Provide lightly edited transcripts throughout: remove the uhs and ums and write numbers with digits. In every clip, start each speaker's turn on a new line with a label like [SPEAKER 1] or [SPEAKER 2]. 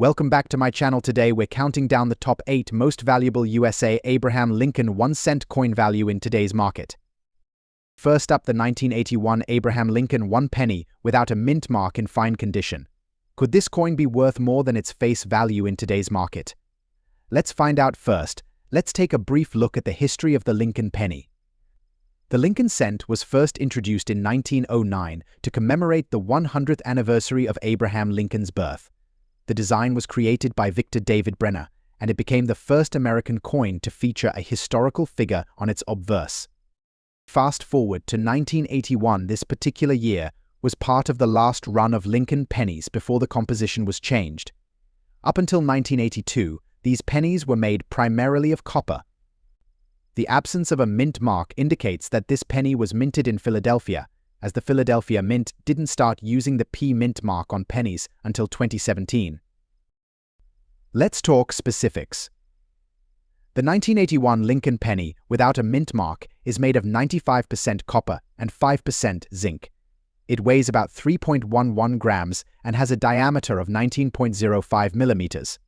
[SPEAKER 1] Welcome back to my channel. Today we're counting down the top 8 most valuable USA Abraham Lincoln 1-cent coin value in today's market. First up, the 1981 Abraham Lincoln 1 penny without a mint mark in fine condition. Could this coin be worth more than its face value in today's market? Let's find out. First, let's take a brief look at the history of the Lincoln penny. The Lincoln cent was first introduced in 1909 to commemorate the 100th anniversary of Abraham Lincoln's birth. The design was created by Victor David Brenner, and it became the first American coin to feature a historical figure on its obverse. Fast forward to 1981, this particular year was part of the last run of Lincoln pennies before the composition was changed. Up until 1982, these pennies were made primarily of copper. The absence of a mint mark indicates that this penny was minted in Philadelphia, as the Philadelphia Mint didn't start using the P mint mark on pennies until 2017. Let's talk specifics. The 1981 Lincoln penny without a mint mark is made of 95% copper and 5% zinc. It weighs about 3.11 grams and has a diameter of 19.05 millimeters.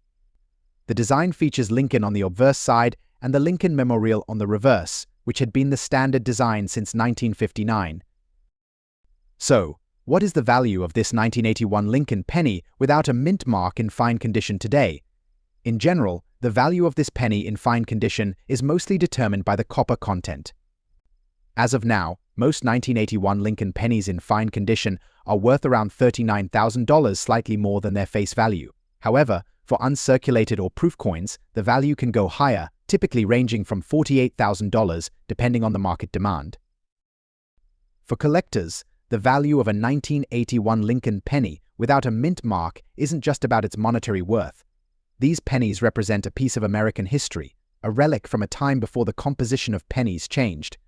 [SPEAKER 1] The design features Lincoln on the obverse side and the Lincoln Memorial on the reverse, which had been the standard design since 1959. So, what is the value of this 1981 Lincoln penny without a mint mark in fine condition today? In general, the value of this penny in fine condition is mostly determined by the copper content. As of now, most 1981 Lincoln pennies in fine condition are worth around $39,000, slightly more than their face value. However, for uncirculated or proof coins, the value can go higher, typically ranging from $48,000 depending on the market demand. For collectors, the value of a 1981 Lincoln penny without a mint mark isn't just about its monetary worth. These pennies represent a piece of American history, a relic from a time before the composition of pennies changed.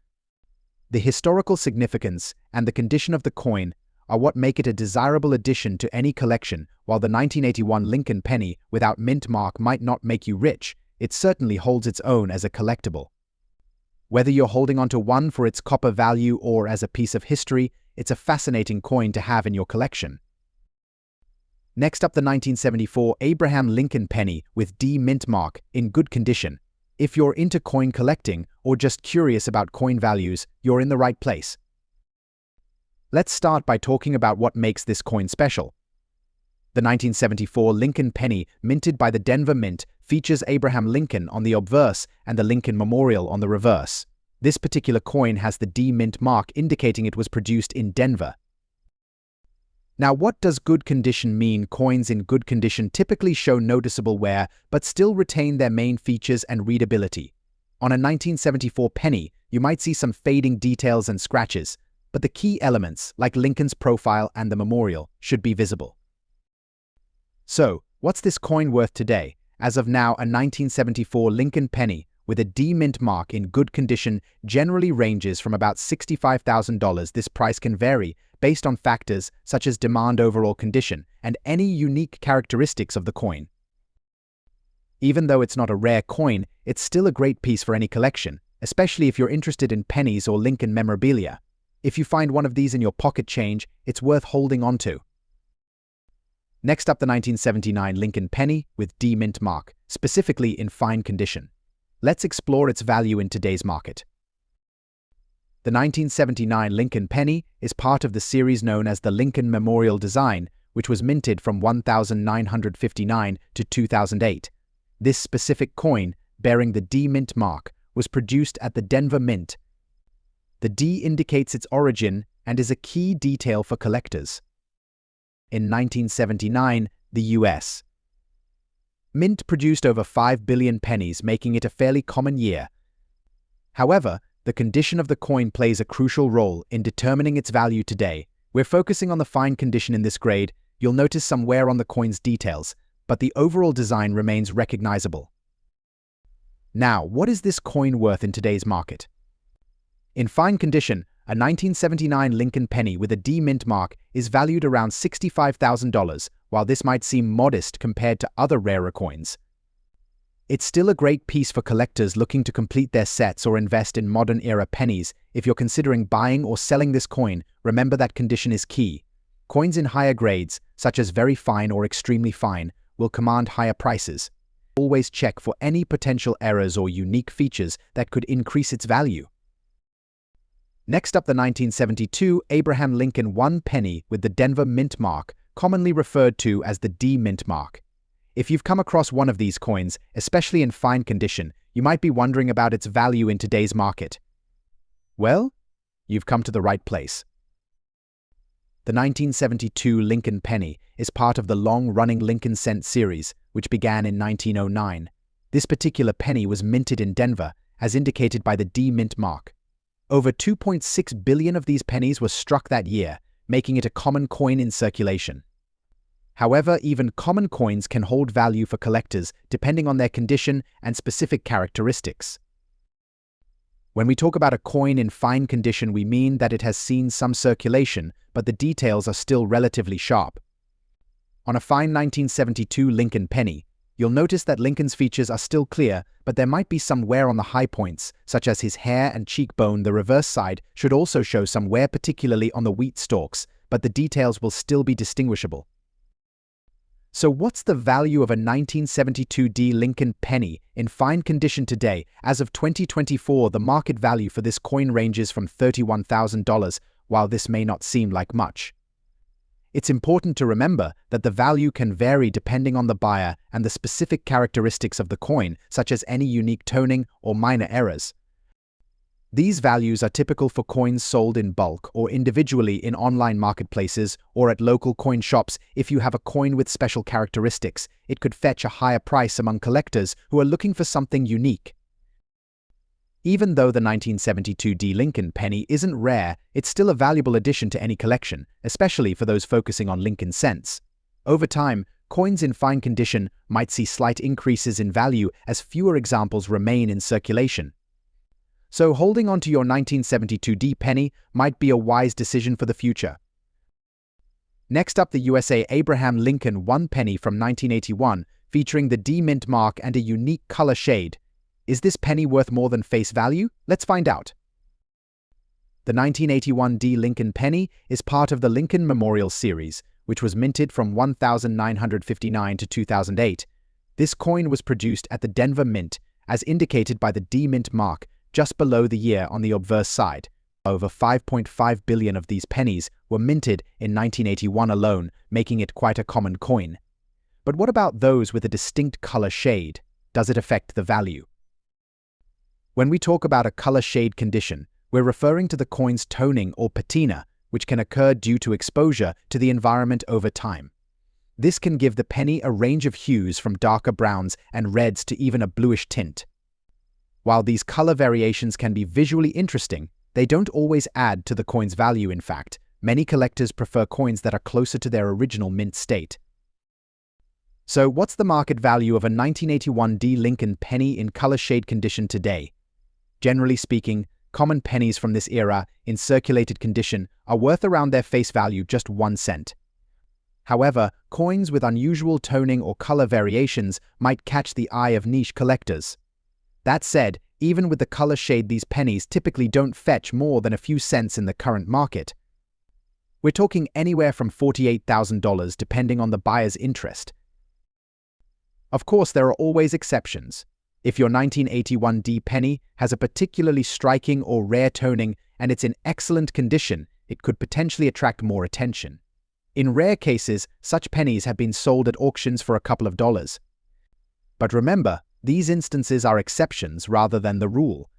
[SPEAKER 1] The historical significance and the condition of the coin are what make it a desirable addition to any collection. While the 1981 Lincoln penny without mint mark might not make you rich, it certainly holds its own as a collectible. Whether you're holding onto one for its copper value or as a piece of history, it's a fascinating coin to have in your collection. Next up, the 1974 Abraham Lincoln penny with D mint mark in good condition. If you're into coin collecting or just curious about coin values, you're in the right place. Let's start by talking about what makes this coin special. The 1974 Lincoln penny, minted by the Denver Mint, features Abraham Lincoln on the obverse and the Lincoln Memorial on the reverse. This particular coin has the D mint mark, indicating it was produced in Denver. Now, what does good condition mean? Coins in good condition typically show noticeable wear, but still retain their main features and readability. On a 1974 penny, you might see some fading details and scratches, but the key elements, like Lincoln's profile and the memorial, should be visible. So, what's this coin worth today? As of now, a 1974 Lincoln penny with a D mint mark in good condition generally ranges from about $65,000. This price can vary based on factors such as demand, overall condition, and any unique characteristics of the coin. Even though it's not a rare coin, it's still a great piece for any collection, especially if you're interested in pennies or Lincoln memorabilia. If you find one of these in your pocket change, it's worth holding on to. Next up, the 1979 Lincoln penny with D mint mark, specifically in fine condition. Let's explore its value in today's market. The 1979 Lincoln penny is part of the series known as the Lincoln Memorial design, which was minted from 1959 to 2008. This specific coin, bearing the D mint mark, was produced at the Denver Mint. The D indicates its origin and is a key detail for collectors. In 1979, the U.S. Mint produced over 5 billion pennies, making it a fairly common year. However, the condition of the coin plays a crucial role in determining its value today. We're focusing on the fine condition in this grade. You'll notice some wear on the coin's details, but the overall design remains recognizable. Now, what is this coin worth in today's market? In fine condition, a 1979 Lincoln penny with a D mint mark is valued around $65,000. While this might seem modest compared to other rarer coins, it's still a great piece for collectors looking to complete their sets or invest in modern-era pennies. If you're considering buying or selling this coin, remember that condition is key. Coins in higher grades, such as very fine or extremely fine, will command higher prices. Always check for any potential errors or unique features that could increase its value. Next up, the 1972 Abraham Lincoln 1 penny with the Denver mint mark, commonly referred to as the D mint mark. If you've come across one of these coins, especially in fine condition, you might be wondering about its value in today's market. Well, you've come to the right place. The 1972 Lincoln penny is part of the long-running Lincoln cent series, which began in 1909. This particular penny was minted in Denver, as indicated by the D mint mark. Over 2.6 billion of these pennies were struck that year, making it a common coin in circulation. However, even common coins can hold value for collectors depending on their condition and specific characteristics. When we talk about a coin in fine condition, we mean that it has seen some circulation, but the details are still relatively sharp. On a fine 1972 Lincoln penny, you'll notice that Lincoln's features are still clear, but there might be some wear on the high points, such as his hair and cheekbone. The reverse side should also show some wear, particularly on the wheat stalks, but the details will still be distinguishable. So what's the value of a 1972 D Lincoln penny in fine condition today? As of 2024, the market value for this coin ranges from $31,000, while this may not seem like much. It's important to remember that the value can vary depending on the buyer and the specific characteristics of the coin, such as any unique toning or minor errors. These values are typical for coins sold in bulk or individually in online marketplaces or at local coin shops. If you have a coin with special characteristics, it could fetch a higher price among collectors who are looking for something unique. Even though the 1972 D Lincoln penny isn't rare, it's still a valuable addition to any collection, especially for those focusing on Lincoln cents. Over time, coins in fine condition might see slight increases in value as fewer examples remain in circulation. So holding on to your 1972 D penny might be a wise decision for the future. Next up, the USA Abraham Lincoln 1 penny from 1981, featuring the D mint mark and a unique color shade. Is this penny worth more than face value? Let's find out. The 1981 D Lincoln penny is part of the Lincoln Memorial series, which was minted from 1959 to 2008. This coin was produced at the Denver Mint, as indicated by the D mint mark, just below the year on the obverse side. Over 5.5 billion of these pennies were minted in 1981 alone, making it quite a common coin. But what about those with a distinct color shade? Does it affect the value? When we talk about a color shade condition, we're referring to the coin's toning or patina, which can occur due to exposure to the environment over time. This can give the penny a range of hues from darker browns and reds to even a bluish tint. While these color variations can be visually interesting, they don't always add to the coin's value. In fact, many collectors prefer coins that are closer to their original mint state. So what's the market value of a 1981 D Lincoln penny in color shade condition today? Generally speaking, common pennies from this era in circulated condition are worth around their face value, just 1 cent. However, coins with unusual toning or color variations might catch the eye of niche collectors. That said, even with the color shade, these pennies typically don't fetch more than a few cents in the current market. We're talking anywhere from $48,000 depending on the buyer's interest. Of course, there are always exceptions. If your 1981 D penny has a particularly striking or rare toning and it's in excellent condition, it could potentially attract more attention. In rare cases, such pennies have been sold at auctions for a couple of dollars. But remember, these instances are exceptions rather than the rule.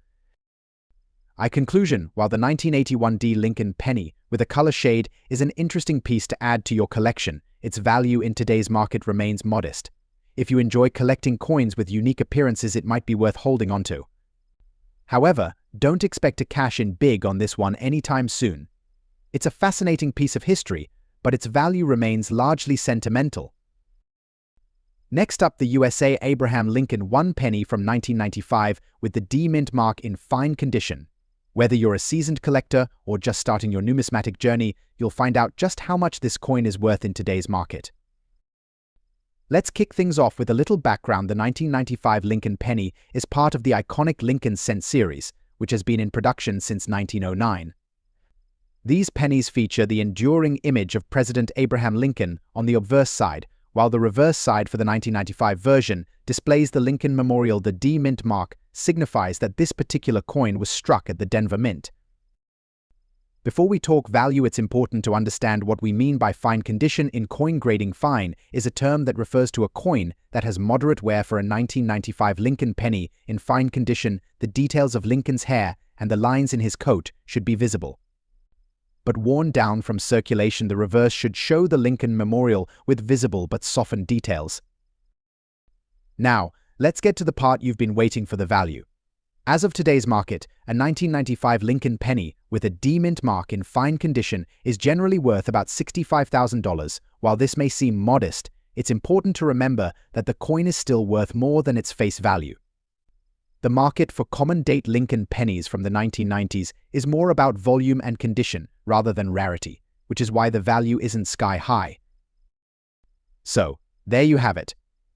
[SPEAKER 1] In conclusion, while the 1981 D Lincoln penny with a color shade is an interesting piece to add to your collection, its value in today's market remains modest. If you enjoy collecting coins with unique appearances, it might be worth holding onto. However, don't expect to cash in big on this one anytime soon. It's a fascinating piece of history, but its value remains largely sentimental. Next up, the USA Abraham Lincoln 1 penny from 1995 with the D mint mark in fine condition. Whether you're a seasoned collector or just starting your numismatic journey, you'll find out just how much this coin is worth in today's market. Let's kick things off with a little background. The 1995 Lincoln penny is part of the iconic Lincoln cent series, which has been in production since 1909. These pennies feature the enduring image of President Abraham Lincoln on the obverse side, while the reverse side for the 1995 version displays the Lincoln Memorial. The D Mint mark signifies that this particular coin was struck at the Denver Mint. Before we talk value, it's important to understand what we mean by fine condition. In coin grading, fine is a term that refers to a coin that has moderate wear. For a 1995 Lincoln penny in fine condition, the details of Lincoln's hair and the lines in his coat should be visible. But worn down from circulation, the reverse should show the Lincoln Memorial with visible but softened details. Now, let's get to the part you've been waiting for: the value. As of today's market, a 1995 Lincoln penny with a D Mint mark in fine condition is generally worth about $65,000. While this may seem modest, it's important to remember that the coin is still worth more than its face value. The market for common date Lincoln pennies from the 1990s is more about volume and condition rather than rarity, which is why the value isn't sky high. So, there you have it.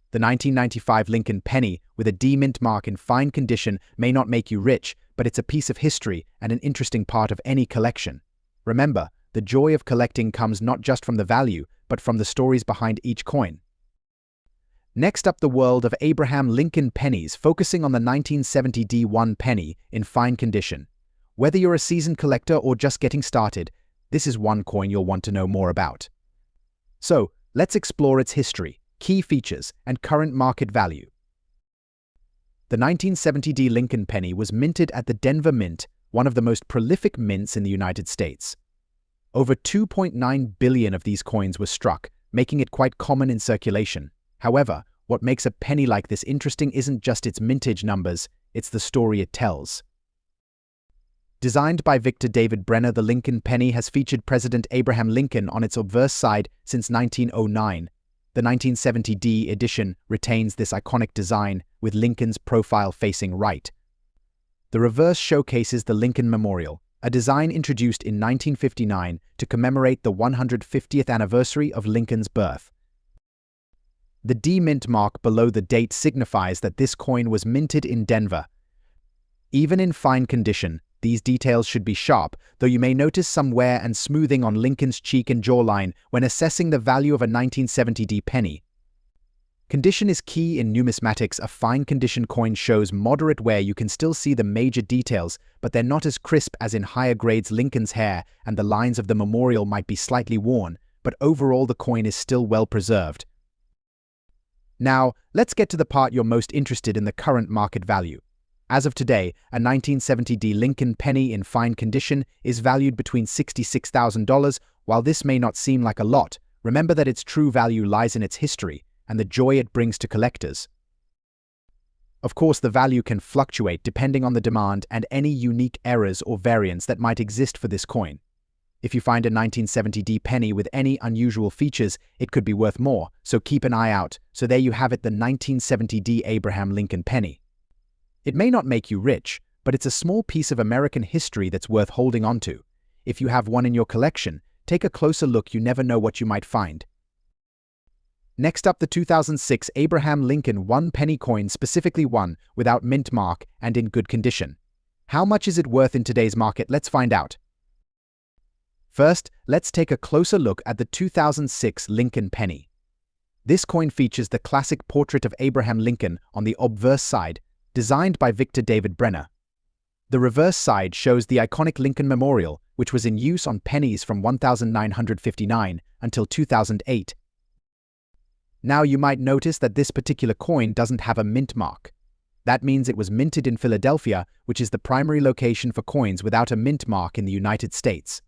[SPEAKER 1] The 1995 Lincoln penny with a D Mint mark in fine condition may not make you rich, but it's a piece of history and an interesting part of any collection. Remember, the joy of collecting comes not just from the value, but from the stories behind each coin. Next up, the world of Abraham Lincoln pennies, focusing on the 1970 D1 penny in fine condition. Whether you're a seasoned collector or just getting started, this is one coin you'll want to know more about. So, let's explore its history, key features, and current market value. The 1970 D Lincoln penny was minted at the Denver Mint, one of the most prolific mints in the United States. Over 2.9 billion of these coins were struck, making it quite common in circulation. However, what makes a penny like this interesting isn't just its mintage numbers, it's the story it tells. Designed by Victor David Brenner, the Lincoln penny has featured President Abraham Lincoln on its obverse side since 1909. The 1970 D edition retains this iconic design, with Lincoln's profile facing right. The reverse showcases the Lincoln Memorial, a design introduced in 1959 to commemorate the 150th anniversary of Lincoln's birth. The D Mint mark below the date signifies that this coin was minted in Denver. Even in fine condition, these details should be sharp, though you may notice some wear and smoothing on Lincoln's cheek and jawline when assessing the value of a 1970 D penny. Condition is key in numismatics. A fine condition coin shows moderate wear. You can still see the major details, but they're not as crisp as in higher grades. Lincoln's hair and the lines of the memorial might be slightly worn, but overall the coin is still well preserved. Now, let's get to the part you're most interested in: the current market value. As of today, a 1970 D Lincoln penny in fine condition is valued between $66,000. While this may not seem like a lot, remember that its true value lies in its history and the joy it brings to collectors. Of course, the value can fluctuate depending on the demand and any unique errors or variants that might exist for this coin. If you find a 1970 D penny with any unusual features, it could be worth more, so keep an eye out. So there you have it, the 1970 D Abraham Lincoln penny. It may not make you rich, but it's a small piece of American history that's worth holding on to. If you have one in your collection, take a closer look. You never know what you might find. Next up, the 2006 Abraham Lincoln 1 penny coin, specifically one without mint mark and in good condition. How much is it worth in today's market? Let's find out. First, let's take a closer look at the 2006 Lincoln penny. This coin features the classic portrait of Abraham Lincoln on the obverse side, designed by Victor David Brenner. The reverse side shows the iconic Lincoln Memorial, which was in use on pennies from 1959 until 2008. Now you might notice that this particular coin doesn't have a mint mark. That means it was minted in Philadelphia, which is the primary location for coins without a mint mark in the United States.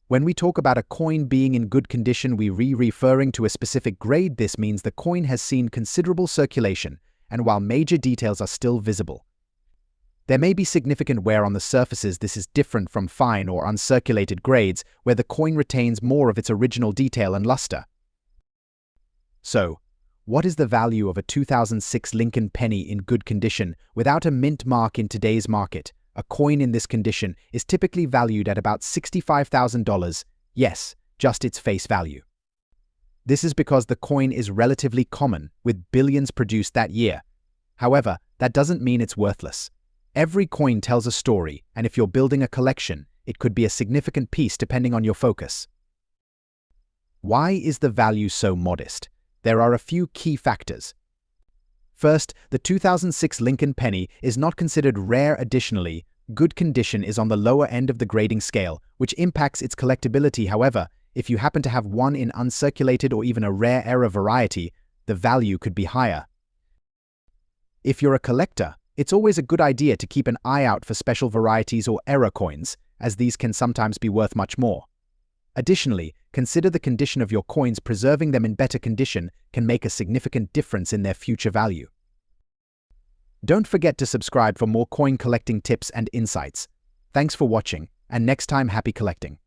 [SPEAKER 1] When we talk about a coin being in good condition, we're referring to a specific grade. This means the coin has seen considerable circulation, and while major details are still visible, there may be significant wear on the surfaces. This is different from fine or uncirculated grades, where the coin retains more of its original detail and luster. So, what is the value of a 2006 Lincoln penny in good condition without a mint mark in today's market? A coin in this condition is typically valued at about $65,000. Yes, just its face value. This is because the coin is relatively common, with billions produced that year. However, that doesn't mean it's worthless. Every coin tells a story, and if you're building a collection, it could be a significant piece depending on your focus. Why is the value so modest? There are a few key factors. First, the 2006 Lincoln penny is not considered rare. Additionally, good condition is on the lower end of the grading scale, which impacts its collectability. However, if you happen to have one in uncirculated or even a rare error variety, the value could be higher. If you're a collector, it's always a good idea to keep an eye out for special varieties or error coins, as these can sometimes be worth much more. Additionally, consider the condition of your coins. Preserving them in better condition can make a significant difference in their future value. Don't forget to subscribe for more coin collecting tips and insights. Thanks for watching, and next time, happy collecting.